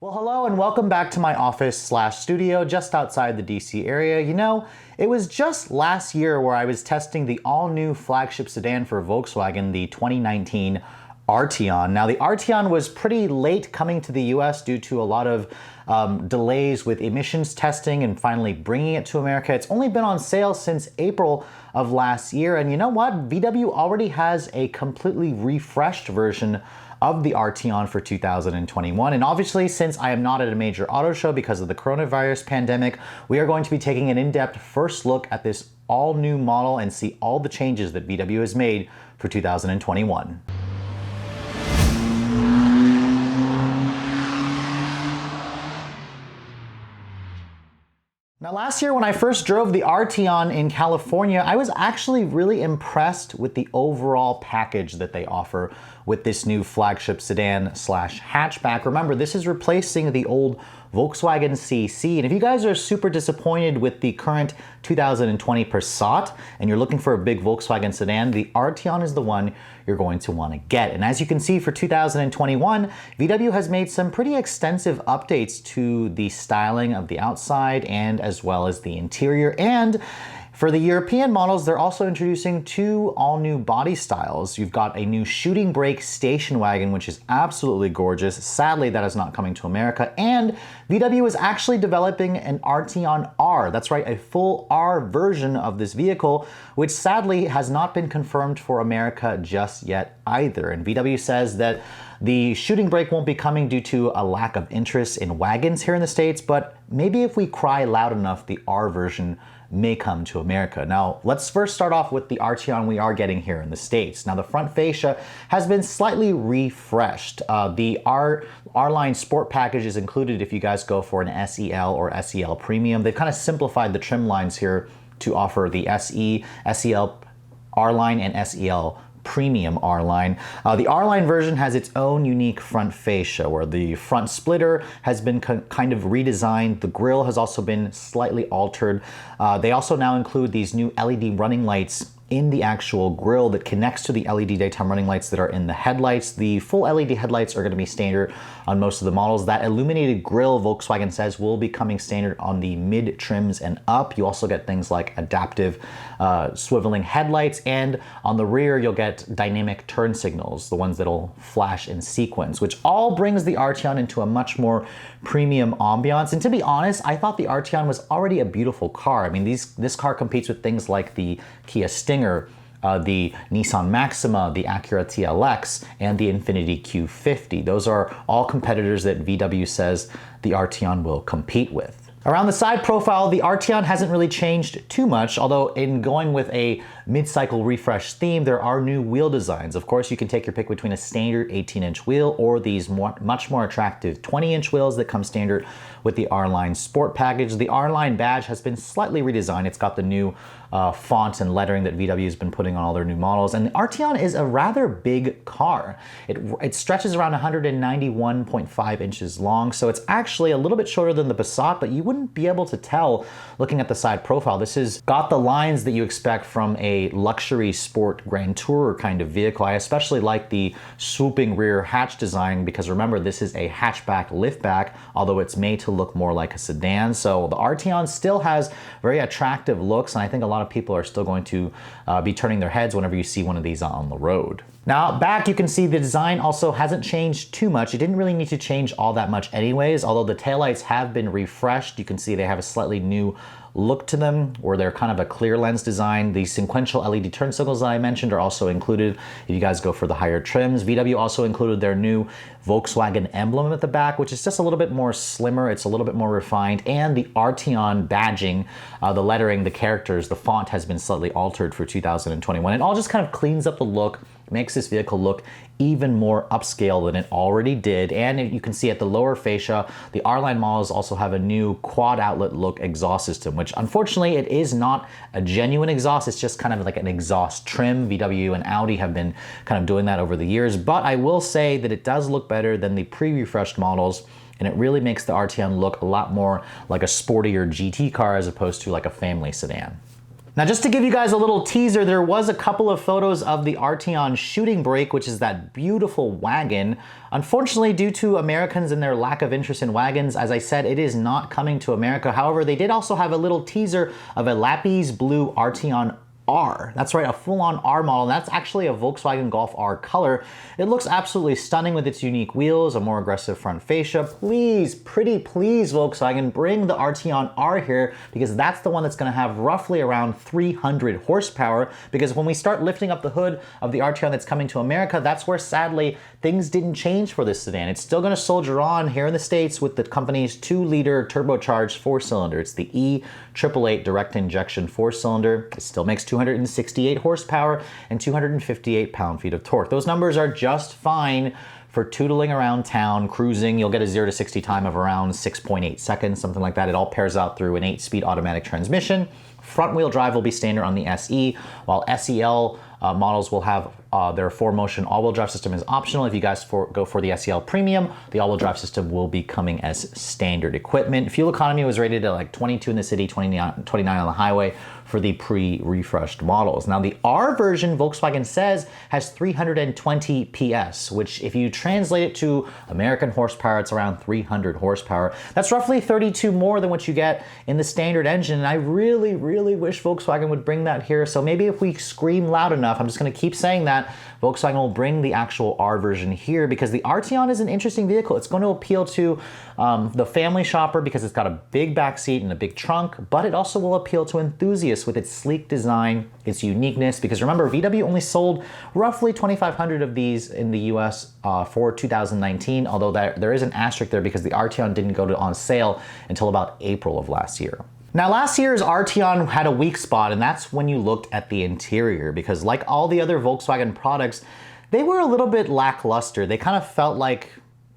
Well, hello and welcome back to my office/studio just outside the DC area. You know, it was just last year where I was testing the all-new flagship sedan for Volkswagen, the 2019 Arteon. Now, the Arteon was pretty late coming to the US due to a lot of delays with emissions testing and finally bringing it to America. It's only been on sale since April of last year, and you know what? VW already has a completely refreshed version of the Arteon for 2021. And obviously, since I am not at a major auto show because of the coronavirus pandemic, we are going to be taking an in-depth first look at this all-new model and see all the changes that VW has made for 2021. Now, last year when I first drove the Arteon in California, I was actually really impressed with the overall package that they offer with this new flagship sedan/hatchback. Remember, this is replacing the old Volkswagen CC, and if you guys are super disappointed with the current 2020 Passat and you're looking for a big Volkswagen sedan, the Arteon is the one you're going to want to get. And as you can see, for 2021, VW has made some pretty extensive updates to the styling of the outside and as well as the interior. And for the European models, they're also introducing two all-new body styles. You've got a new shooting brake station wagon, which is absolutely gorgeous. Sadly, that is not coming to America. And VW is actually developing an Arteon R. That's right, a full R version of this vehicle, which sadly has not been confirmed for America just yet either. And VW says that the shooting brake won't be coming due to a lack of interest in wagons here in the States, but maybe if we cry loud enough, the R version may come to America. Now, let's first start off with the Arteon we are getting here in the States. Now, the front fascia has been slightly refreshed. The R-Line Sport package is included if you guys go for an SEL or SEL Premium. They've kind of simplified the trim lines here to offer the SE, SEL R-Line, and SEL Premium R-Line. The R-Line version has its own unique front fascia where the front splitter has been kind of redesigned. The grille has also been slightly altered. They also now include these new LED running lights in the actual grille that connects to the LED daytime running lights that are in the headlights. The full LED headlights are going to be standard on most of the models. That illuminated grille, Volkswagen says, will be coming standard on the mid trims and up. You also get things like adaptive swiveling headlights, and on the rear you'll get dynamic turn signals, the ones that'll flash in sequence, which all brings the Arteon into a much more premium ambiance. And to be honest, I thought the Arteon was already a beautiful car. I mean, this car competes with things like the Kia Stinger, the Nissan Maxima, the Acura TLX, and the Infiniti Q50. Those are all competitors that VW says the Arteon will compete with. Around the side profile, the Arteon hasn't really changed too much, although in going with a mid-cycle refresh theme, there are new wheel designs. Of course, you can take your pick between a standard 18-inch wheel or these much more attractive 20-inch wheels that come standard with the R-Line Sport package. The R-Line badge has been slightly redesigned. It's got the new font and lettering that VW has been putting on all their new models. And the Arteon is a rather big car. It stretches around 191.5 inches long, so it's actually a little bit shorter than the Passat, but you wouldn't be able to tell looking at the side profile. This has got the lines that you expect from a luxury sport Grand Tourer kind of vehicle. I especially like the swooping rear hatch design because remember, this is a hatchback liftback, although it's made to look more like a sedan. So the Arteon still has very attractive looks, and I think a lot of people are still going to be turning their heads whenever you see one of these on the road. Now, back you can see the design also hasn't changed too much. It didn't really need to change all that much anyways, although the taillights have been refreshed. You can see they have a slightly new look to them, where they're kind of a clear lens design. The sequential LED turn signals that I mentioned are also included if you guys go for the higher trims. VW also included their new Volkswagen emblem at the back, which is just a little bit more slimmer. It's a little bit more refined, and the Arteon badging, the lettering, the characters, the font has been slightly altered for 2021. It all just kind of cleans up the look, makes this vehicle look even more upscale than it already did. And you can see at the lower fascia, the R-Line models also have a new quad outlet look exhaust system, which unfortunately it is not a genuine exhaust. It's just kind of like an exhaust trim. VW and Audi have been kind of doing that over the years, but I will say that it does look better than the pre-refreshed models, and it really makes the Arteon look a lot more like a sportier GT car as opposed to like a family sedan. Now, just to give you guys a little teaser, there was a couple of photos of the Arteon shooting brake, which is that beautiful wagon. Unfortunately, due to Americans and their lack of interest in wagons, as I said, it is not coming to America. However, they did also have a little teaser of a lapis blue Arteon R. That's right, a full-on R model. That's actually a Volkswagen Golf R color. It looks absolutely stunning with its unique wheels, a more aggressive front fascia. Please, pretty please, Volkswagen, bring the Arteon R here, because that's the one that's gonna have roughly around 300 horsepower, because when we start lifting up the hood of the Arteon that's coming to America, that's where, sadly, things didn't change for this sedan. It's still gonna soldier on here in the States with the company's 2-liter turbocharged 4-cylinder. It's the E888 direct injection 4-cylinder. It still makes 268 horsepower and 258 pound-feet of torque. Those numbers are just fine for tootling around town, cruising. You'll get a 0 to 60 time of around 6.8 seconds, something like that. It all pairs out through an 8-speed automatic transmission. Front-wheel drive will be standard on the SE, while SEL models will have their 4Motion all-wheel drive system is optional. If you guys go for the SEL Premium, the all-wheel drive system will be coming as standard equipment. Fuel economy was rated at like 22 in the city, 29 on the highway for the pre-refreshed models. Now, the R version, Volkswagen says, has 320 PS, which if you translate it to American horsepower, it's around 300 horsepower. That's roughly 32 more than what you get in the standard engine, and I really, really wish Volkswagen would bring that here. So maybe if we scream loud enough, I'm just gonna keep saying that, Volkswagen will bring the actual R version here, because the Arteon is an interesting vehicle. It's going to appeal to the family shopper because it's got a big back seat and a big trunk, but it also will appeal to enthusiasts with its sleek design, its uniqueness, because remember, VW only sold roughly 2,500 of these in the US for 2019, although there is an asterisk there because the Arteon didn't go on sale until about April of last year. Now, last year's Arteon had a weak spot, and that's when you looked at the interior, because like all the other Volkswagen products, they were a little bit lackluster. They kind of felt like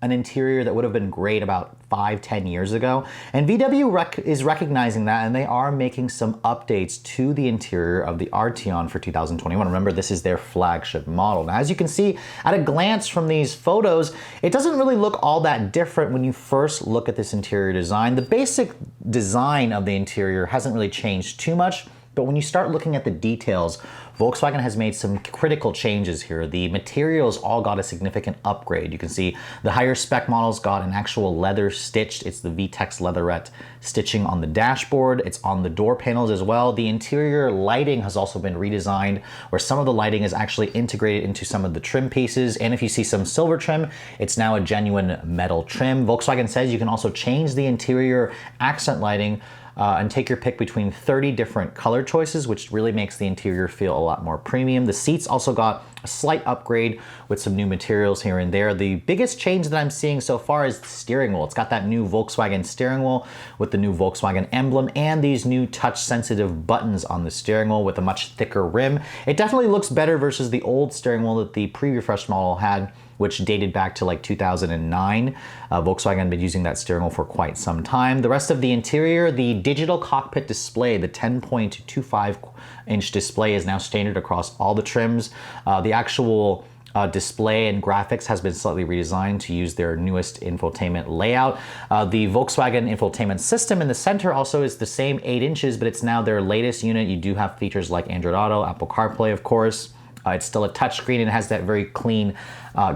an interior that would have been great about 5-10 years ago. And VW is recognizing that, and they are making some updates to the interior of the Arteon for 2021. Remember, this is their flagship model. Now, as you can see at a glance from these photos, it doesn't really look all that different when you first look at this interior design. The basic design of the interior hasn't really changed too much, but when you start looking at the details, Volkswagen has made some critical changes here. The materials all got a significant upgrade. You can see the higher spec models got an actual leather stitched. It's the VTEX leatherette stitching on the dashboard. It's on the door panels as well. The interior lighting has also been redesigned, where some of the lighting is actually integrated into some of the trim pieces. And if you see some silver trim, it's now a genuine metal trim. Volkswagen says you can also change the interior accent lighting and take your pick between 30 different color choices, which really makes the interior feel a lot more premium. The seats also got a slight upgrade with some new materials here and there. The biggest change that I'm seeing so far is the steering wheel. It's got that new Volkswagen steering wheel with the new Volkswagen emblem and these new touch-sensitive buttons on the steering wheel with a much thicker rim. It definitely looks better versus the old steering wheel that the pre-refreshed model had, which dated back to like 2009. Volkswagen had been using that steering wheel for quite some time. The rest of the interior, the digital cockpit display, the 10.25-inch display is now standard across all the trims. The actual display and graphics has been slightly redesigned to use their newest infotainment layout. The Volkswagen infotainment system in the center also is the same 8 inches, but it's now their latest unit. You do have features like Android Auto, Apple CarPlay, of course. It's still a touchscreen and it has that very clean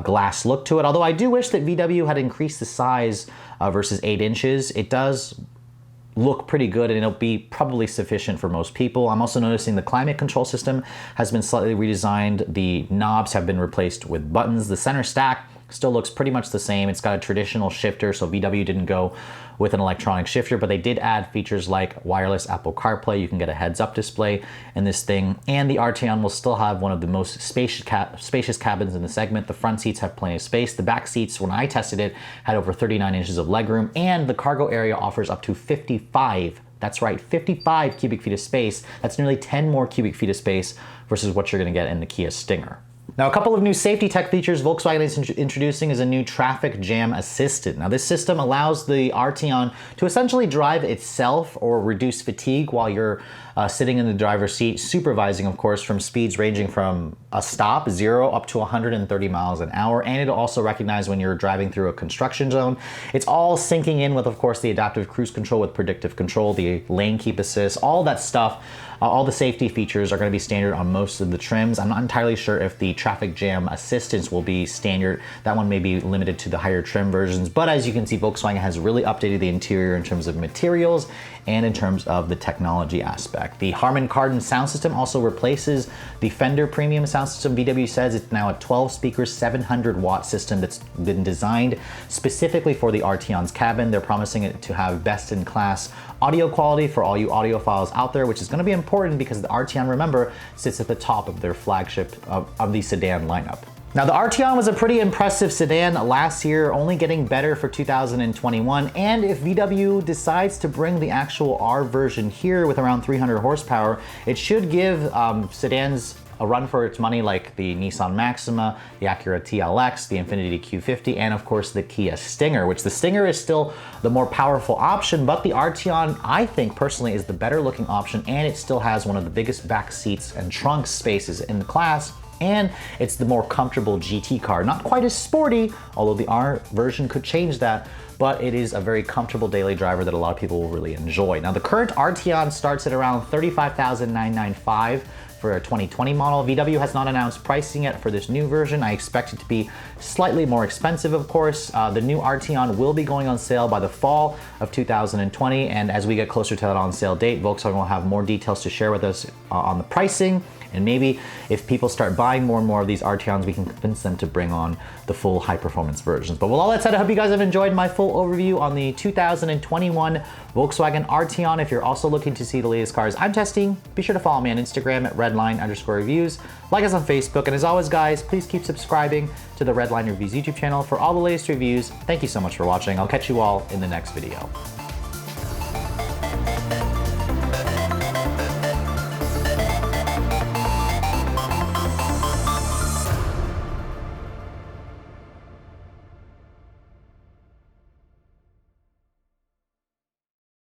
glass look to it. Although I do wish that VW had increased the size versus 8 inches. It does look pretty good and it'll be probably sufficient for most people. I'm also noticing the climate control system has been slightly redesigned. The knobs have been replaced with buttons. The center stack still looks pretty much the same. It's got a traditional shifter, so VW didn't go with an electronic shifter, but they did add features like wireless Apple CarPlay. You can get a heads-up display in this thing, and the Arteon will still have one of the most spacious cabins in the segment. The front seats have plenty of space. The back seats, when I tested it, had over 39 inches of legroom, and the cargo area offers up to 55. That's right, 55 cubic feet of space. That's nearly 10 more cubic feet of space versus what you're gonna get in the Kia Stinger. Now, a couple of new safety tech features Volkswagen is introducing is a new traffic jam assistant. Now, this system allows the Arteon to essentially drive itself or reduce fatigue while you're sitting in the driver's seat, supervising, of course, from speeds ranging from a stop, 0, up to 130 miles an hour. And it'll also recognize when you're driving through a construction zone. It's all syncing in with, of course, the adaptive cruise control with predictive control, the lane keep assist, all that stuff All the safety features are going to be standard on most of the trims. I'm not entirely sure if the traffic jam assistance will be standard. That one may be limited to the higher trim versions, but as you can see, Volkswagen has really updated the interior in terms of materials and in terms of the technology aspect. The Harman Kardon sound system also replaces the Fender premium sound system. VW says it's now a 12 speaker, 700 watt system that's been designed specifically for the Arteon's cabin. They're promising it to have best in class audio quality for all you audiophiles out there, which is going to be important because the Arteon, remember, sits at the top of their flagship of the sedan lineup. Now, the Arteon was a pretty impressive sedan last year, only getting better for 2021. And if VW decides to bring the actual R version here with around 300 horsepower, it should give sedans a run for its money, like the Nissan Maxima, the Acura TLX, the Infiniti Q50, and of course the Kia Stinger, which the Stinger is still the more powerful option, but the Arteon, I think personally, is the better looking option, and it still has one of the biggest back seats and trunk spaces in the class. And it's the more comfortable GT car. Not quite as sporty, although the R version could change that, but it is a very comfortable daily driver that a lot of people will really enjoy. Now, the current Arteon starts at around $35,995 for a 2020 model. VW has not announced pricing yet for this new version. I expect it to be slightly more expensive, of course. The new Arteon will be going on sale by the fall of 2020, and as we get closer to that on sale date, Volkswagen will have more details to share with us on the pricing. And maybe if people start buying more and more of these Arteons, we can convince them to bring on the full high performance versions. But with all that said, I hope you guys have enjoyed my full overview on the 2021 Volkswagen Arteon. If you're also looking to see the latest cars I'm testing, be sure to follow me on Instagram at redline_reviews. Like us on Facebook. And as always, guys, please keep subscribing to the Redline Reviews YouTube channel for all the latest reviews. Thank you so much for watching. I'll catch you all in the next video.